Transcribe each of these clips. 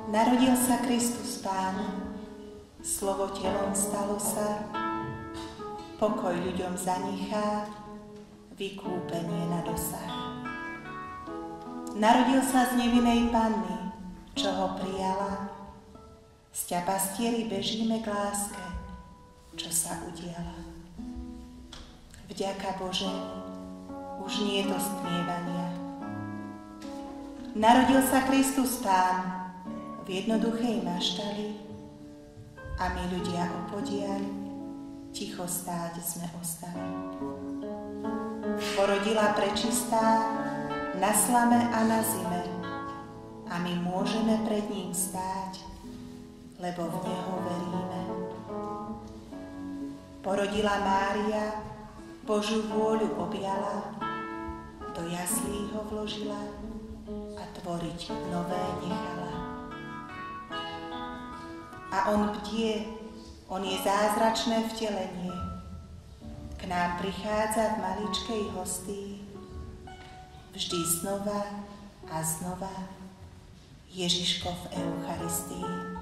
Narodil sa Kristus Pán, slovo telom stalo sa, pokoj ľuďom zanechá, vykúpenie na dosah. Narodil sa z nevinnej panny, čo ho prijala, z ťa pastieri bežíme k láske, čo sa udiala. Vďaka Bože, už nie je to stmievania. Narodil sa Kristus Pán v jednoduchej maštali a my ľudia opodiaľ ticho stáť sme ostali. Porodila prečistá na slame a na zime a my môžeme pred ním stáť, lebo v neho veríme. Porodila Mária, Božiu vôľu objala, do jaslí ho vložila a tvoriť nové nechala. A on bdie, on je zázračné vtelenie, k nám prichádza v maličkej hostii, vždy znova a znova Ježiško v Eucharistii.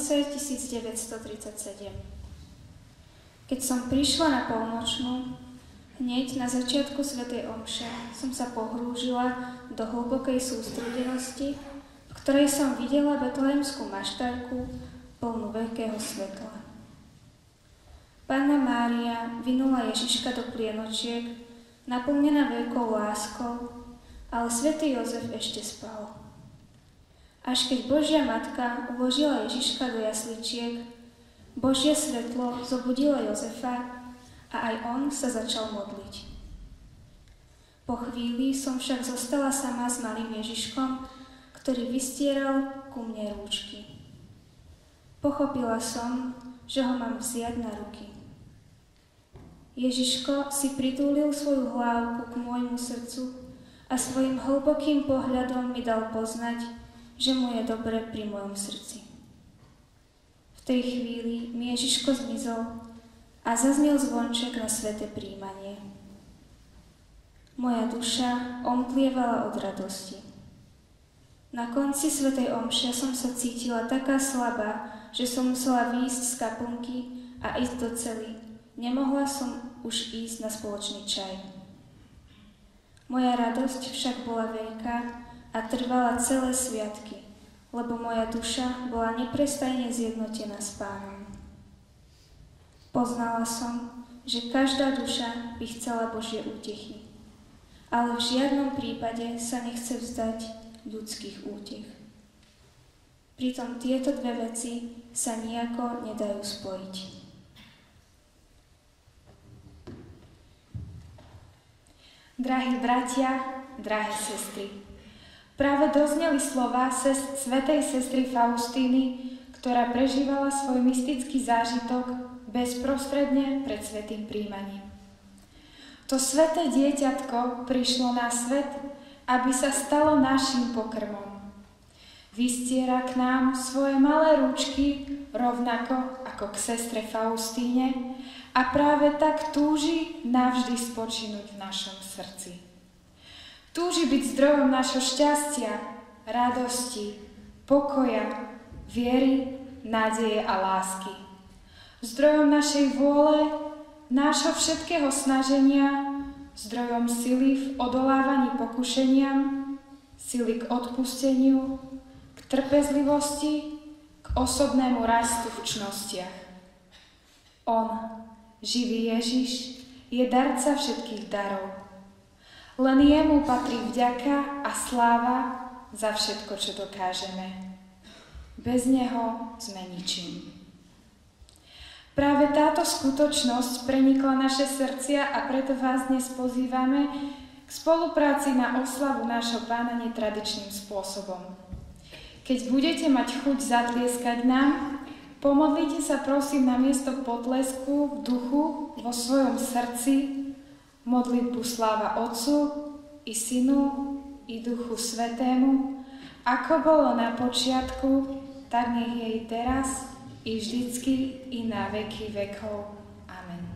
Vianoce 1937. Keď som prišla na polnočnú, hneď na začiatku svätej omše som sa pohrúžila do hlbokej sústredenosti, v ktorej som videla betlehemskú maštarku plnú veľkého svetla. Panna Mária vynula Ježiška do plienočiek, naplnená veľkou láskou, ale svätý Jozef ešte spal. Až keď Božia Matka uložila Ježiška do jasličiek, Božie svetlo zobudilo Jozefa a aj on sa začal modliť. Po chvíli som však zostala sama s malým Ježiškom, ktorý vystieral ku mne rúčky. Pochopila som, že ho mám vziať na ruky. Ježiško si pritúlil svoju hlávku k môjmu srdcu a svojim hlbokým pohľadom mi dal poznať, že mu je dobre pri mojom srdci. V tej chvíli mi Ježiško zmizol a zaznel zvonček na sväté prijímanie. Moja duša omklievala od radosti. Na konci svätej omše som sa cítila taká slabá, že som musela výjsť z kaplnky a ísť do cely. Nemohla som už ísť na spoločný čaj. Moja radosť však bola veľká a trvala celé sviatky, lebo moja duša bola neprestajne zjednotená s Pánom. Poznala som, že každá duša by chcela Božie útechy, ale v žiadnom prípade sa nechce vzdať ľudských útech. Pritom tieto dve veci sa nijako nedajú spojiť. Drahí bratia, drahé sestry, práve dozneli slova svätej sestry Faustíny, ktorá prežívala svoj mystický zážitok bezprostredne pred svätým prijímaním. To sväté dieťatko prišlo na svet, aby sa stalo naším pokrmom. Vystiera k nám svoje malé rúčky rovnako ako k sestre Faustíne a práve tak túži navždy spočinúť v našom srdci. Túži byť zdrojom našho šťastia, radosti, pokoja, viery, nádeje a lásky. Zdrojom našej vôle, nášho všetkého snaženia, zdrojom sily v odolávaní pokušeniam, sily k odpusteniu, k trpezlivosti, k osobnému rastu v čnostiach. On, živý Ježiš, je darca všetkých darov. Len jemu patrí vďaka a sláva za všetko, čo dokážeme. Bez neho sme ničím. Práve táto skutočnosť prenikla naše srdcia a preto vás dnes pozývame k spolupráci na oslavu nášho Pána netradičným spôsobom. Keď budete mať chuť zatlieskať nám, pomodlite sa prosím na miesto potlesku v duchu vo svojom srdci modlitbu sláva Otcu i Synu i Duchu Svätému, ako bolo na počiatku, tak nech je i teraz, i vždycky, i na veky vekov. Amen.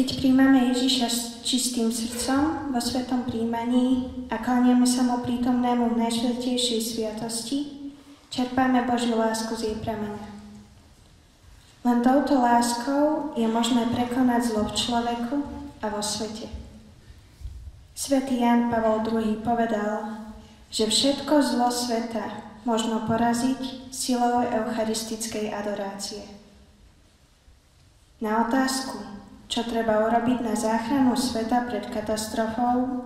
Keď príjmame Ježiša s čistým srdcom vo svetom príjmaní a kláňame sa mu prítomnému v najsvätejšej sviatosti, čerpáme Božiu lásku z jej prameňa. Len touto láskou je možné prekonať zlo v človeku a vo svete. Svätý Ján Pavol II povedal, že všetko zlo sveta možno poraziť silou eucharistickej adorácie. Na otázku, čo treba urobiť na záchranu sveta pred katastrofou,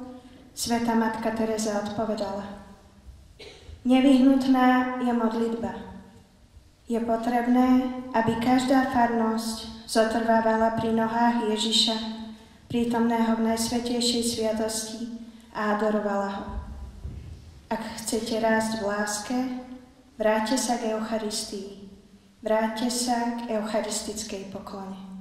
Svätá Matka Tereza odpovedala: nevyhnutná je modlitba. Je potrebné, aby každá farnosť zotrvávala pri nohách Ježiša, prítomného v najsvätejšej sviatosti, a adorovala ho. Ak chcete rásť v láske, vráťte sa k Eucharistii. Vráťte sa k eucharistickej poklone.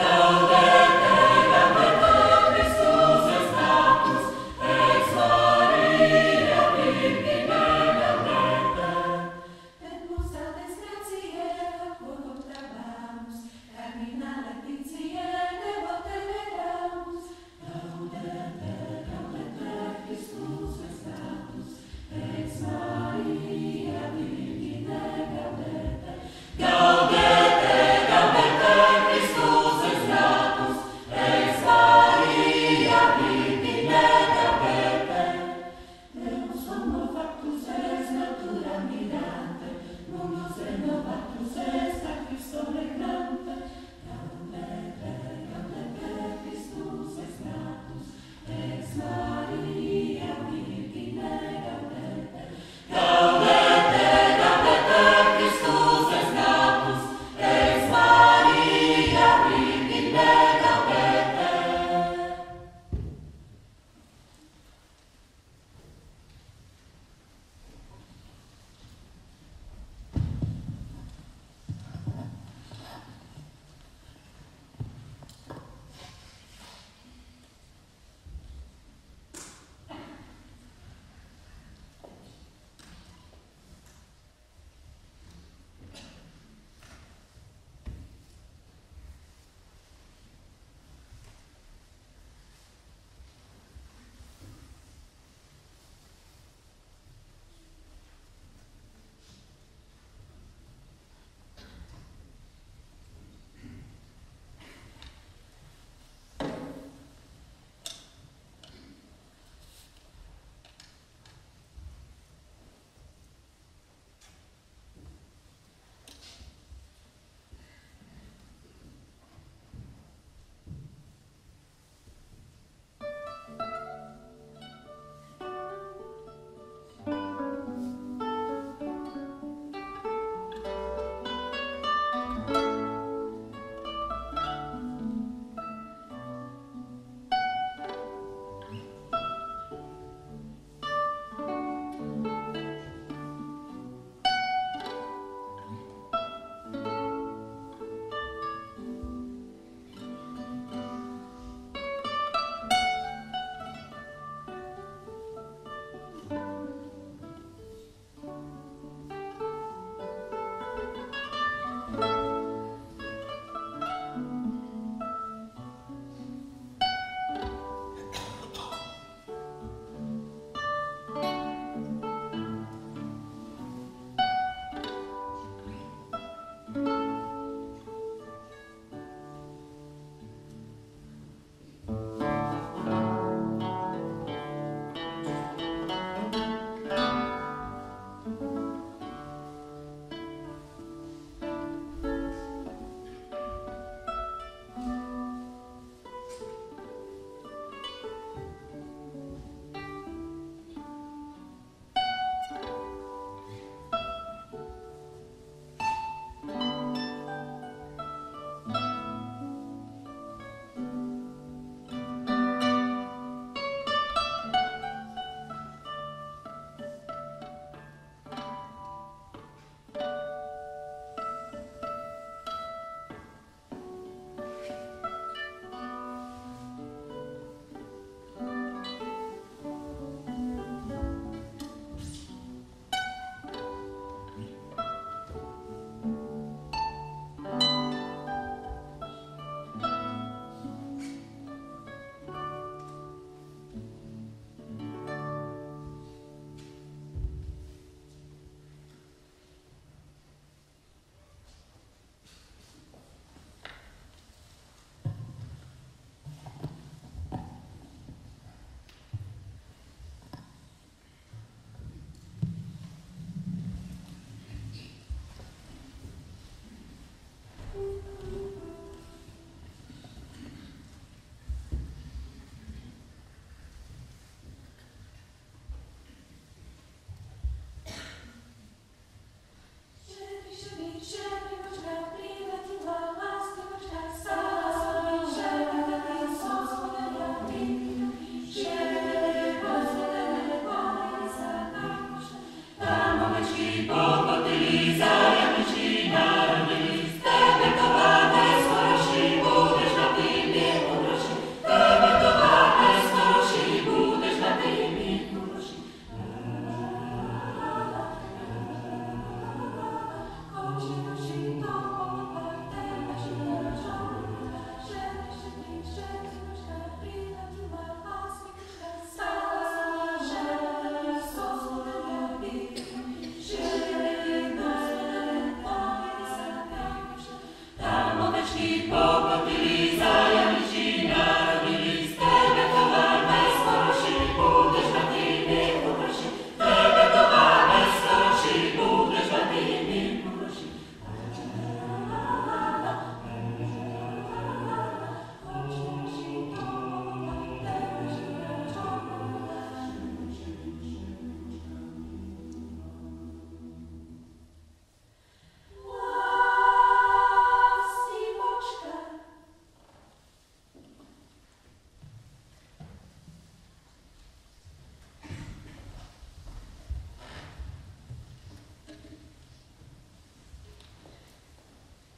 Go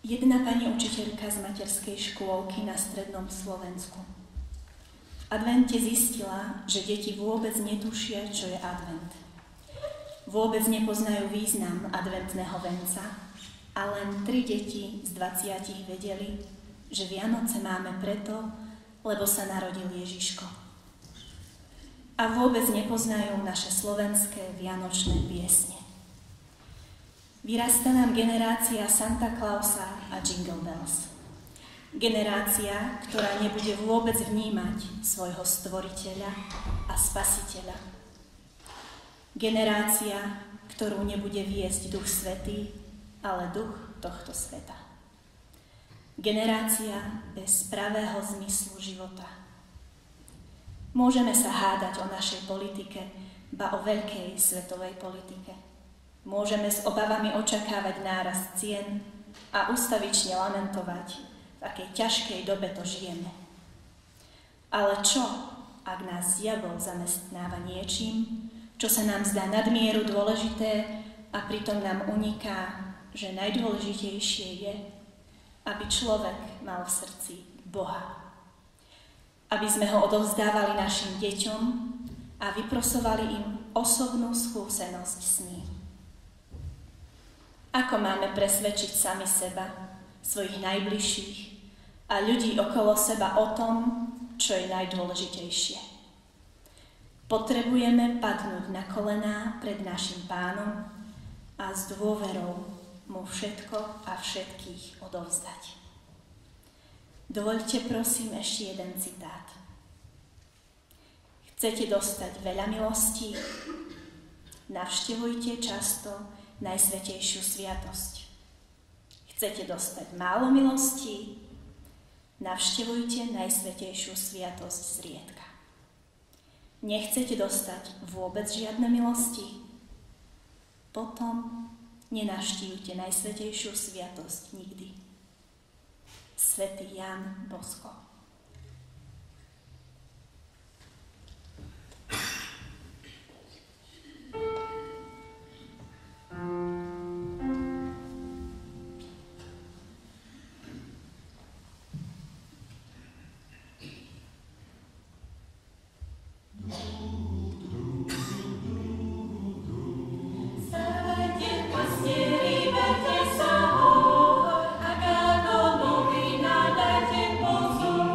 Jedna pani učiteľka z materskej škôlky na strednom Slovensku v advente zistila, že deti vôbec netušia, čo je advent. Vôbec nepoznajú význam adventného venca a len 3 deti z 20 vedeli, že Vianoce máme preto, lebo sa narodil Ježiško. A vôbec nepoznajú naše slovenské vianočné piesne. Vyrastá nám generácia Santa Clausa a Jingle Bells. Generácia, ktorá nebude vôbec vnímať svojho stvoriteľa a spasiteľa. Generácia, ktorú nebude viesť Duch Svätý, ale duch tohto sveta. Generácia bez pravého zmyslu života. Môžeme sa hádať o našej politike, ba o veľkej svetovej politike. Môžeme s obavami očakávať nárast cien a ustavične lamentovať, v akej ťažkej dobe to žijeme. Ale čo, ak nás diabol zamestnáva niečím, čo sa nám zdá nadmieru dôležité a pritom nám uniká, že najdôležitejšie je, aby človek mal v srdci Boha. Aby sme ho odovzdávali našim deťom a vyprosovali im osobnú skúsenosť s ním. Ako máme presvedčiť sami seba, svojich najbližších a ľudí okolo seba o tom, čo je najdôležitejšie? Potrebujeme padnúť na kolená pred našim Pánom a s dôverou mu všetko a všetkých odovzdať. Dovoľte prosím ešte jeden citát. Chcete dostať veľa milostí? Navštevujte často Najsvätejšiu sviatosť. Chcete dostať málo milostí? Navštevujte Najsvätejšiu sviatosť zriedka. Nechcete dostať vôbec žiadne milosti? Potom nenavštívte Najsvätejšiu sviatosť nikdy. Svätý Ján Bosko. Pozor.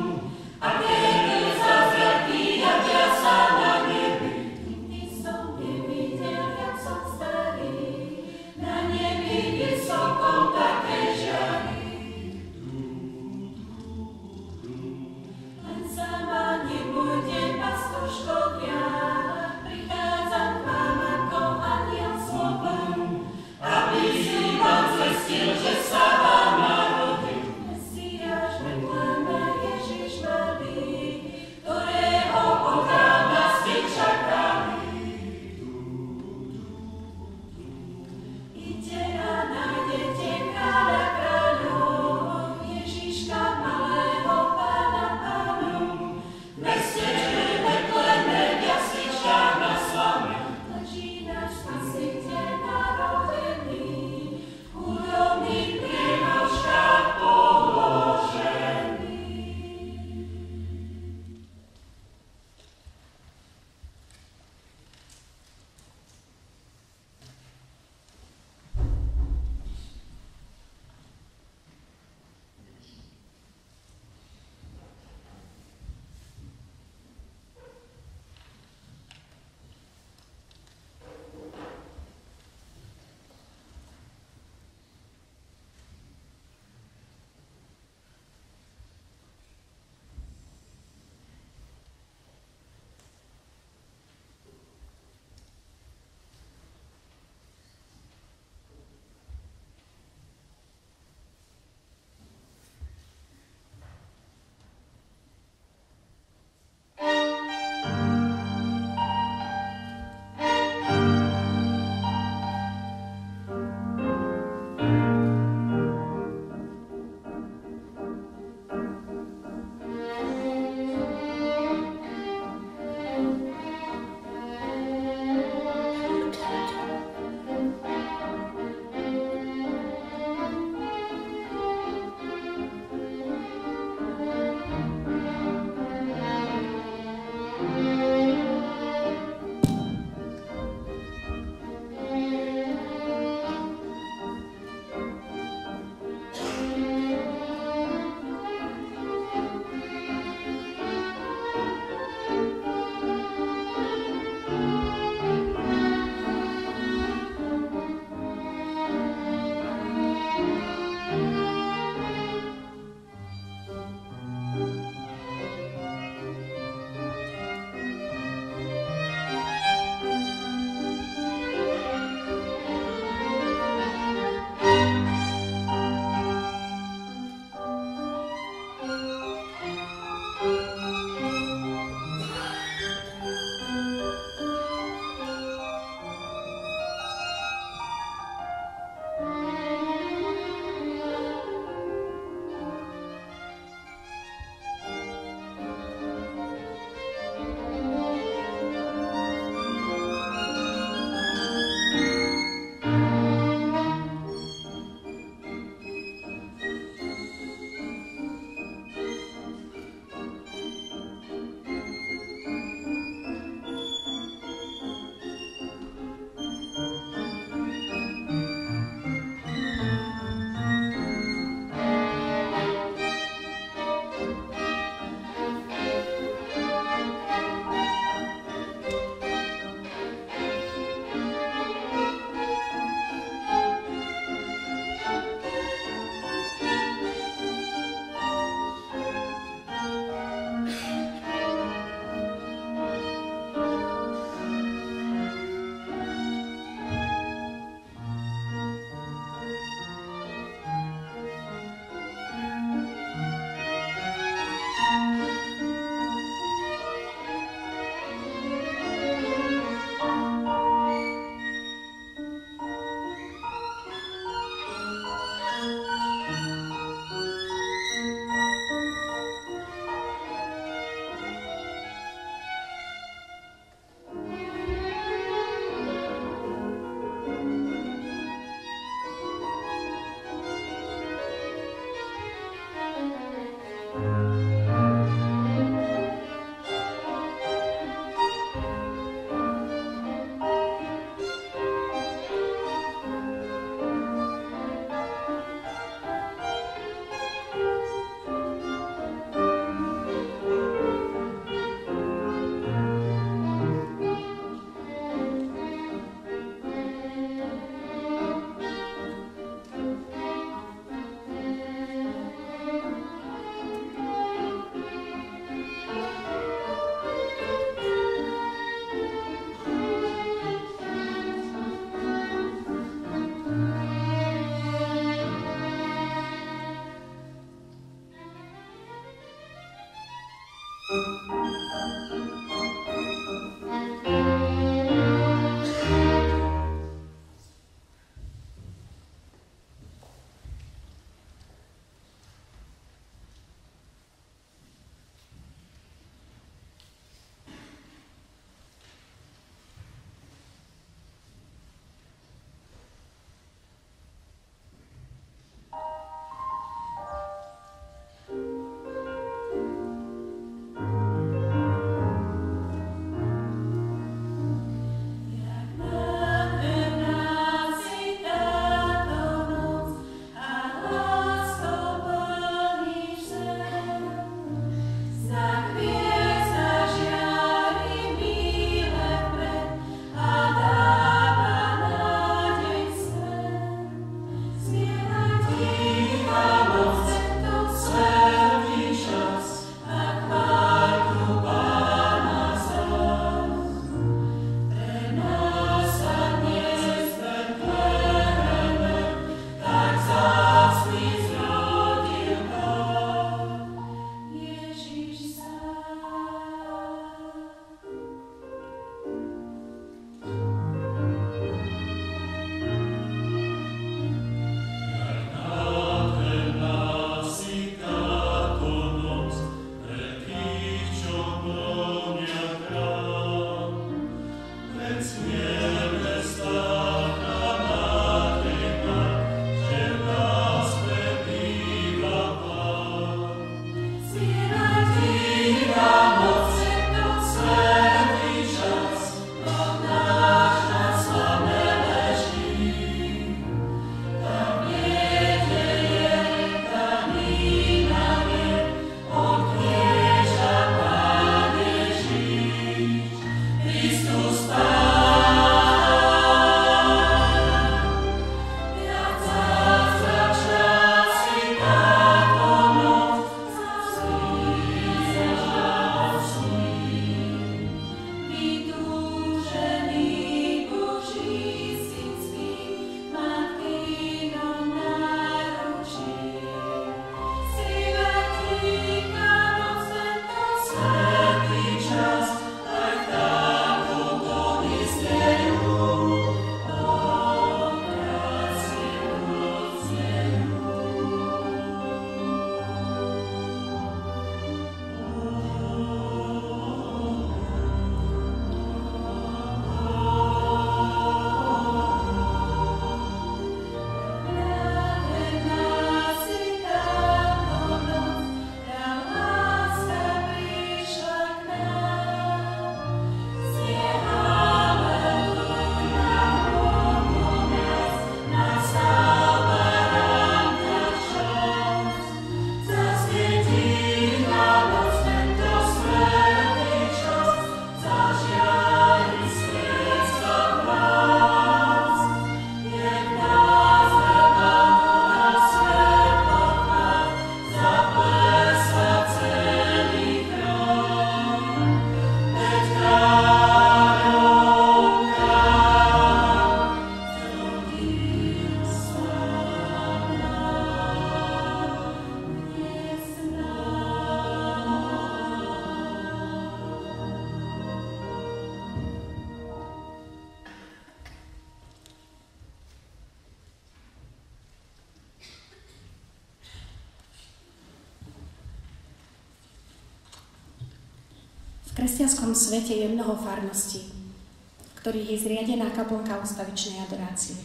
kresťanskom svete je mnoho farností, v ktorých je zriadená kaplnka ustavičnej adorácie.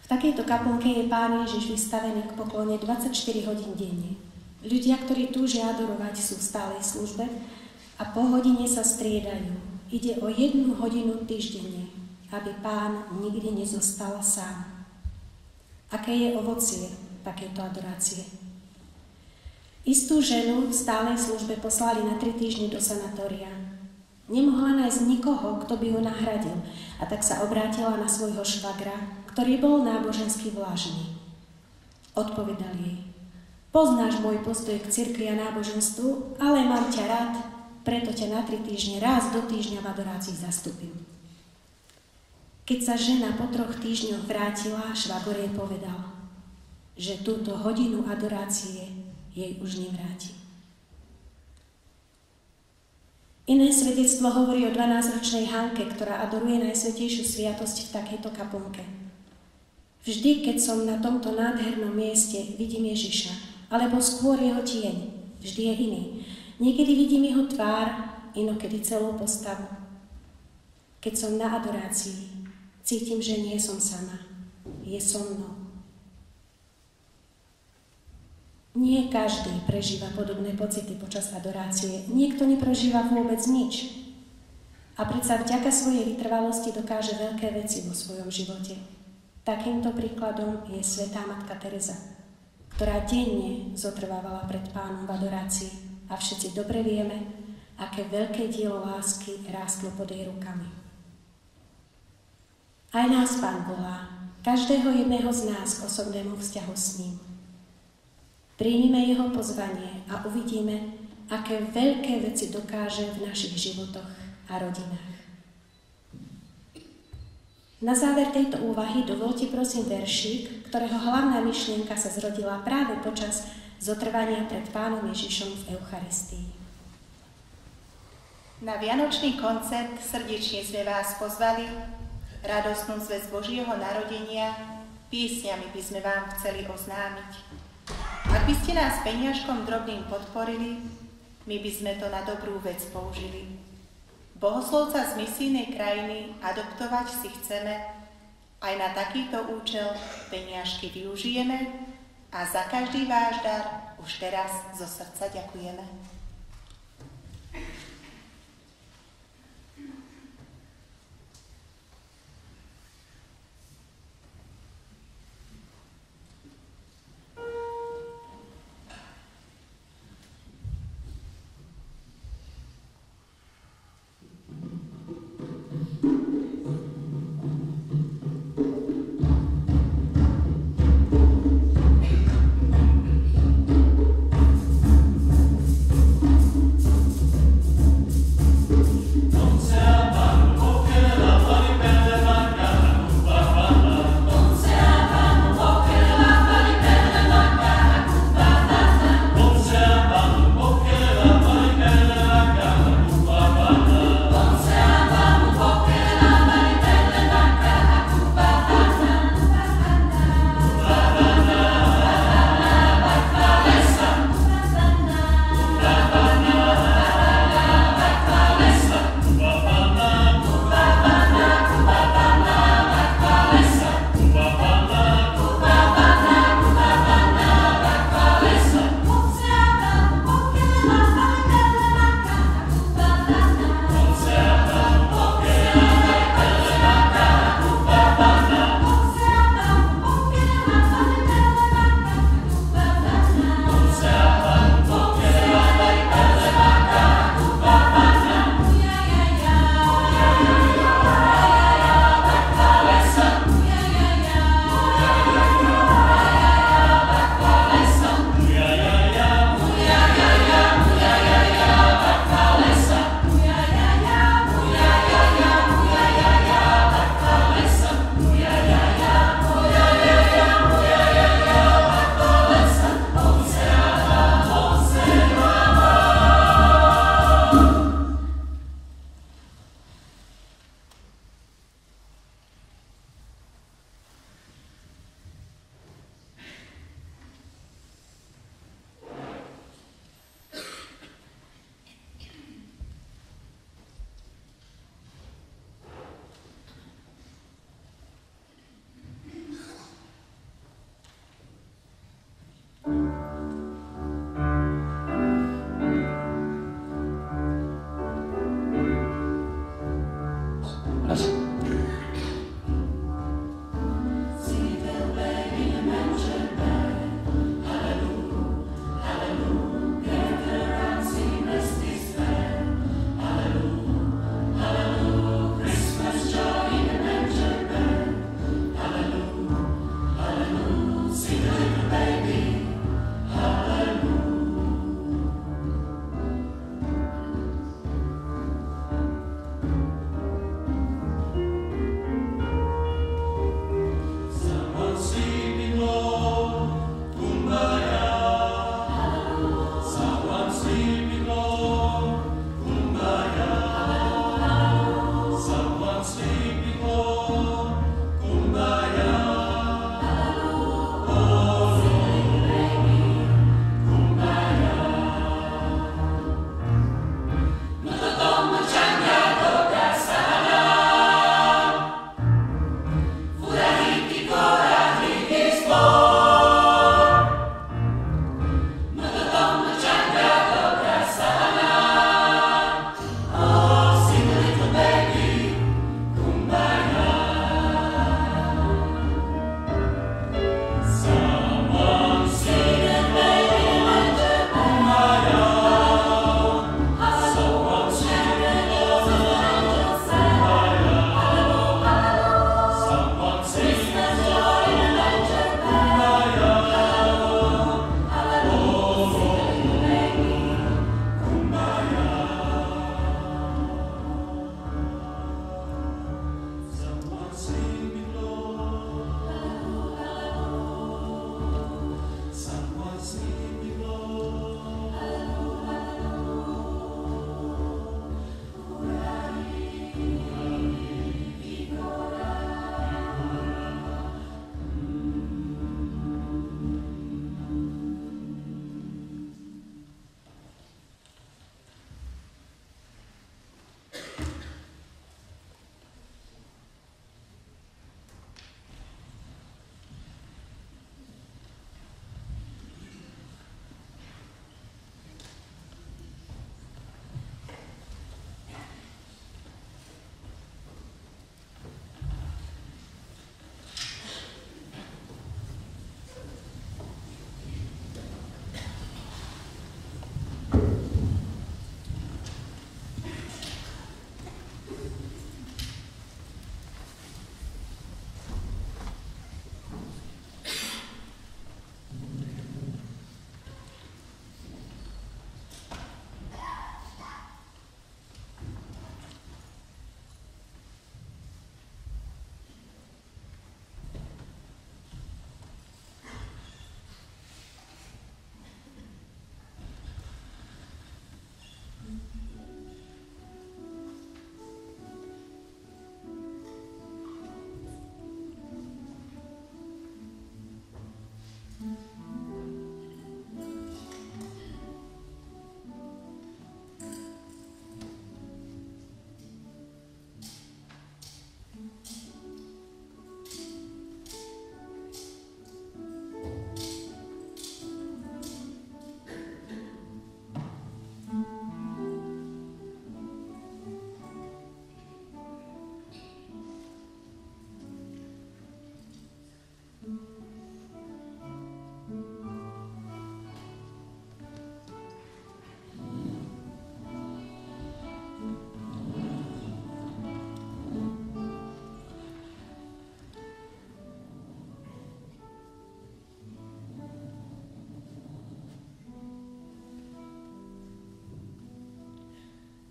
V takejto kaplnke je Pán Ježiš vystavený k poklone 24 hodín denne. Ľudia, ktorí túžia adorovať, sú v stálej službe a po hodine sa striedajú. Ide o 1 hodinu týždenne, aby Pán nikdy nezostal sám. Aké je ovocie takéto adorácie? Istú ženu v stálej službe poslali na 3 týždne do sanatória. Nemohla nájsť nikoho, kto by ju nahradil, a tak sa obrátila na svojho švagra, ktorý bol nábožensky vlažný. Odpovedal jej: poznáš môj postoj k cirkvi a náboženstvu, ale mám ťa rád, preto ťa na 3 týždne raz do týždňa v adorácii zastúpim. Keď sa žena po 3 týždňoch vrátila, švagor jej povedal, že túto hodinu adorácie jej už nevráti. Iné svedectvo hovorí o 12-ročnej Hanke, ktorá adoruje Najsvätejšiu sviatosť v takejto kaplnke. Vždy, keď som na tomto nádhernom mieste, vidím Ježiša, alebo skôr jeho tieň, vždy je iný. Niekedy vidím jeho tvár, inokedy celú postavu. Keď som na adorácii, cítim, že nie som sama, je so mnou. Nie každý prežíva podobné pocity počas adorácie. Niekto neprežíva vôbec nič. A predsa vďaka svojej vytrvalosti dokáže veľké veci vo svojom živote. Takýmto príkladom je svätá matka Teresa, ktorá denne zotrvávala pred Pánom v adorácii a všetci dobre vieme, aké veľké dielo lásky rástlo pod jej rukami. Aj nás Pán volá, každého jedného z nás k osobnému vzťahu s ním. Príjmime jeho pozvanie a uvidíme, aké veľké veci dokáže v našich životoch a rodinách. Na záver tejto úvahy dovolte prosím veršík, ktorého hlavná myšlienka sa zrodila práve počas zotrvania pred Pánom Ježišom v Eucharistii. Na vianočný koncert srdečne sme vás pozvali, radostnú zvesť Božieho narodenia piesňami by sme vám chceli oznámiť. Ak by ste nás peniažkom drobným podporili, my by sme to na dobrú vec použili. Bohoslovca z misijnej krajiny adoptovať si chceme, aj na takýto účel peniažky využijeme a za každý váš dar už teraz zo srdca ďakujeme.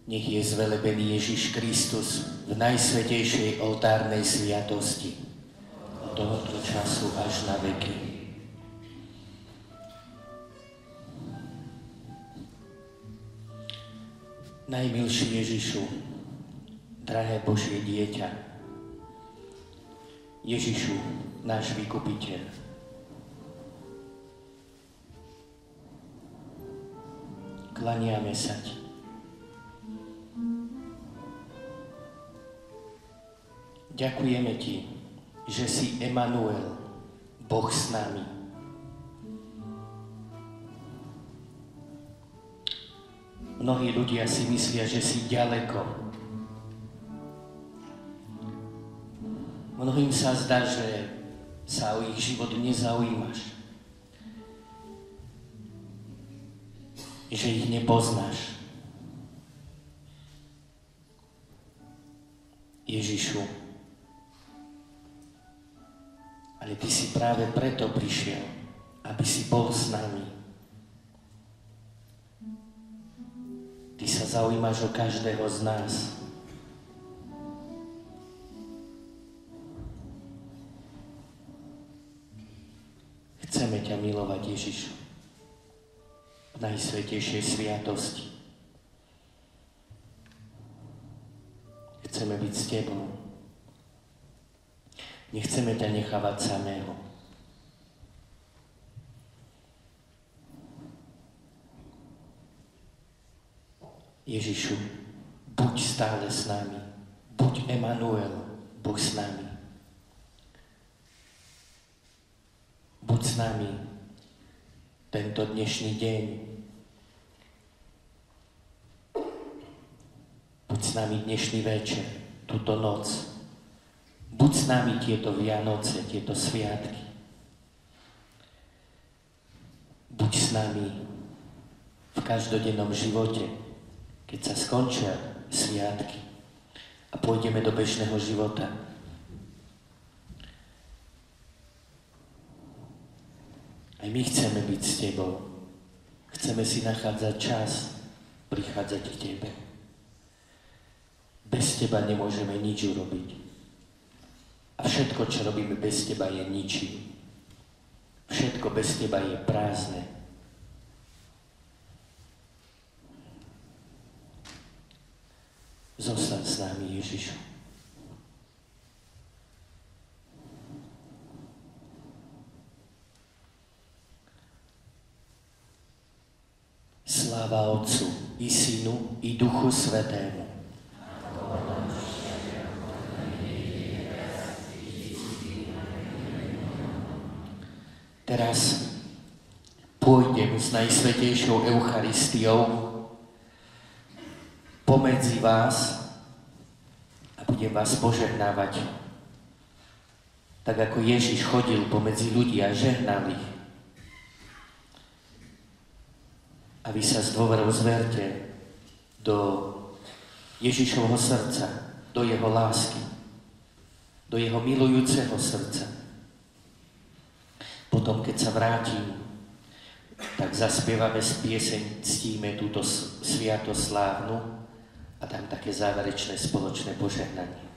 Nech je zvelebený Ježiš Kristus v najsvätejšej oltárnej sviatosti od tohoto času až na veky. Najmilší Ježišu, drahé Božie dieťa, Ježišu, náš vykupiteľ, klaniame sa Ti. Ďakujeme Ti, že si Emanuel, Boh s nami. Mnohí ľudia si myslia, že si ďaleko. Mnohým sa zdá, že sa o ich život nezaujímaš. Že ich nepoznáš. Ježišu, ale Ty si práve preto prišiel, aby si bol s nami. Ty sa zaujímaš o každého z nás. Chceme ťa milovať, Ježišu, v najsvätejšej sviatosti. Chceme byť s Tebou. Nechceme ťa nechávať samého. Ježišu, buď stále s nami. Buď Emanuel, Boh s nami. Buď s nami tento dnešný deň. Buď s nami dnešný večer, túto noc. Buď s nami tieto Vianoce, tieto sviatky. Buď s nami v každodennom živote, keď sa skončia sviatky a pôjdeme do bežného života. Aj my chceme byť s Tebou. Chceme si nachádzať čas prichádzať k Tebe. Bez Teba nemôžeme nič urobiť. A všetko, čo robíme bez Teba, je ničím. Všetko bez Teba je prázdne. Zostaň s nami, Ježišu. Sláva Otcu i Synu i Duchu Svätému. Teraz pôjdem s Najsvätejšou Eucharistiou pomedzi vás a budem vás požehnávať. Tak ako Ježiš chodil pomedzi ľudí a žehnal ich. A vy sa s dôverou zverte do Ježišovho srdca, do jeho lásky, do jeho milujúceho srdca. Potom, keď sa vrátim, tak zaspievame pieseň, ctíme túto sviatosť slávnu a dám také záverečné spoločné požehnanie.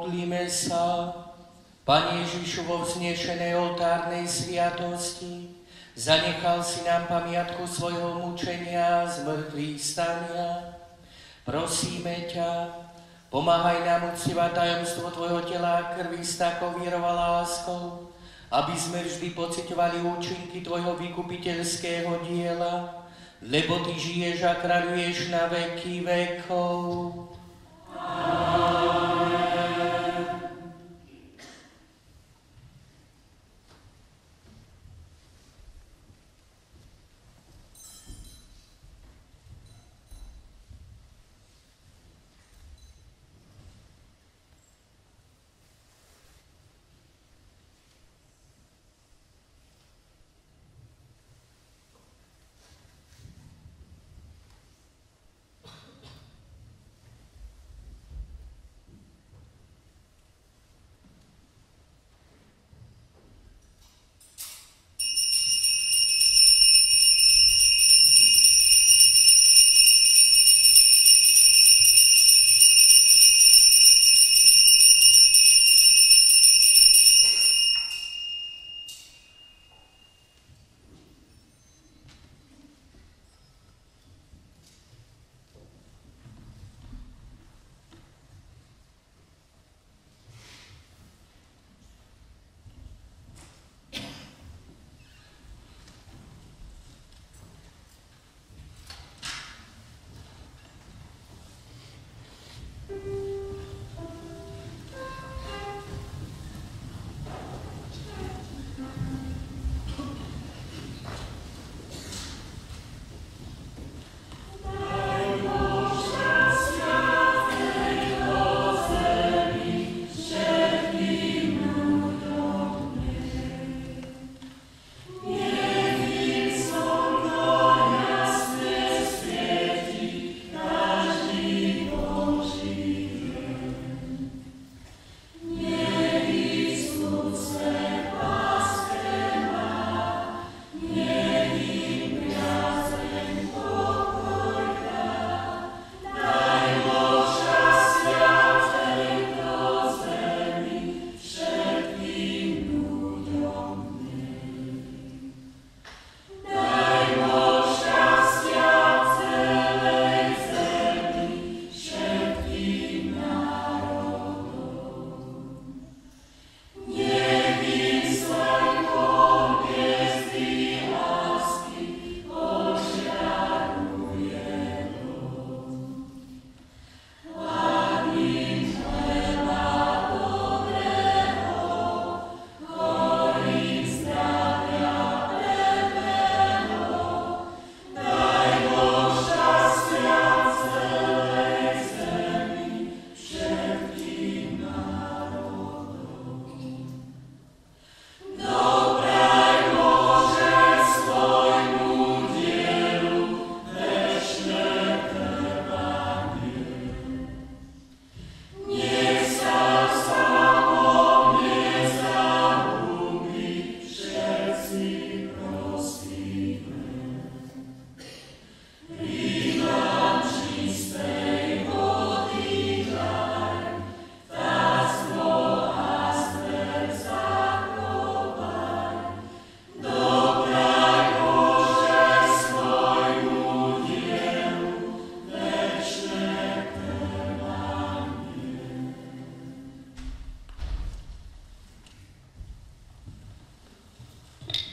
Modlíme sa. Pane Ježišu, vo vznešenej oltárnej sviatosti zanechal si nám pamiatku svojho mučenia, zmrtvých stania. Prosíme ťa, pomáhaj nám uctievať tajomstvo tvojho tela a krvi s takou vierou a láskou, aby sme vždy pociťovali účinky tvojho vykupiteľského diela, lebo ty žiješ a kráľuješ na veky vekov. Amen.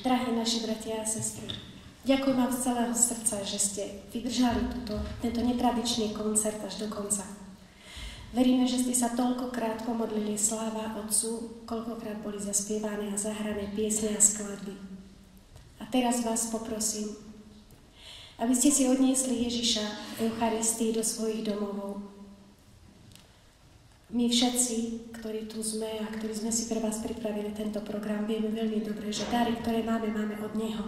Drahí naši bratia a sestry, ďakujem vám z celého srdca, že ste vydržali tento netradičný koncert až do konca. Veríme, že ste sa toľkokrát pomodlili sláva Otcu, koľkokrát boli zaspievané a zahrané piesne a skladby. A teraz vás poprosím, aby ste si odniesli Ježiša Eucharistii do svojich domovov. My všetci, ktorí tu sme a ktorí sme si pre vás pripravili tento program, vieme veľmi dobre, že dary, ktoré máme, máme od Neho.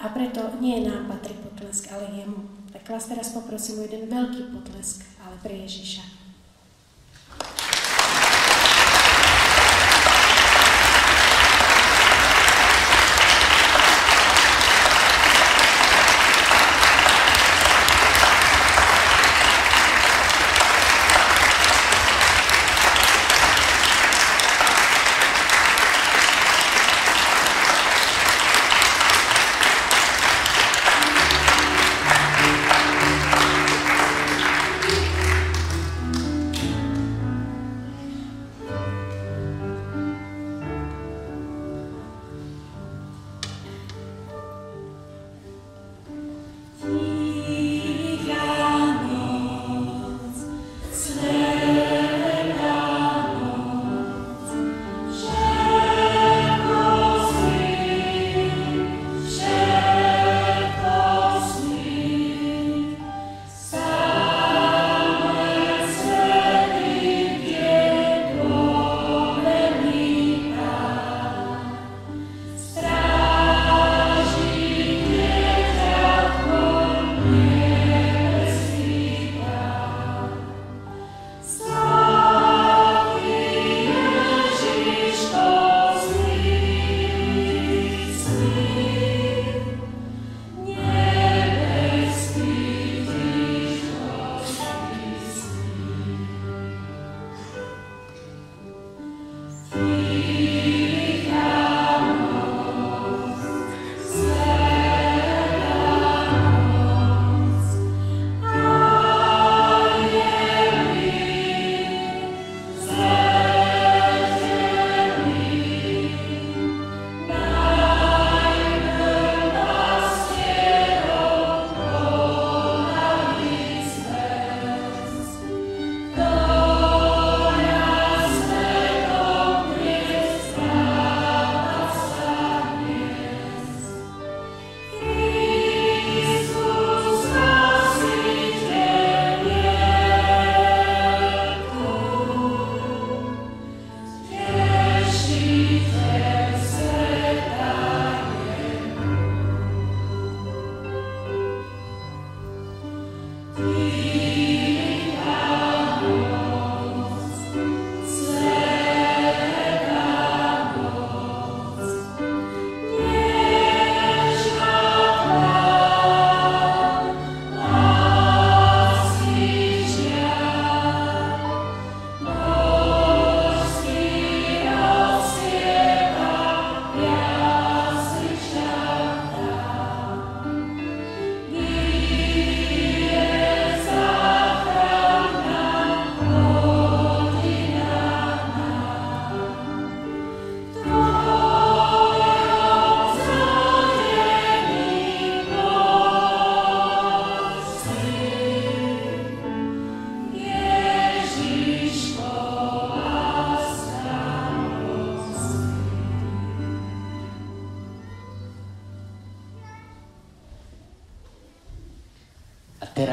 A preto nie nám patrí potlesk, ale Jemu. Tak vás teraz poprosím o jeden veľký potlesk, ale pre Ježiša.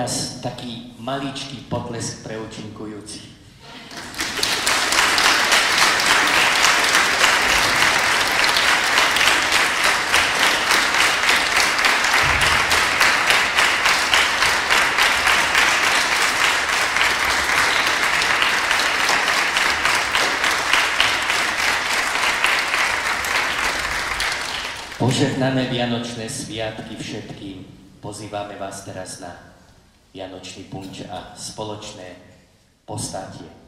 teraz taký maličký potlesk pre účinkujúcich. Požehnané vianočné sviatky všetkým. Pozývame vás teraz na vianočný punč a spoločné postátie.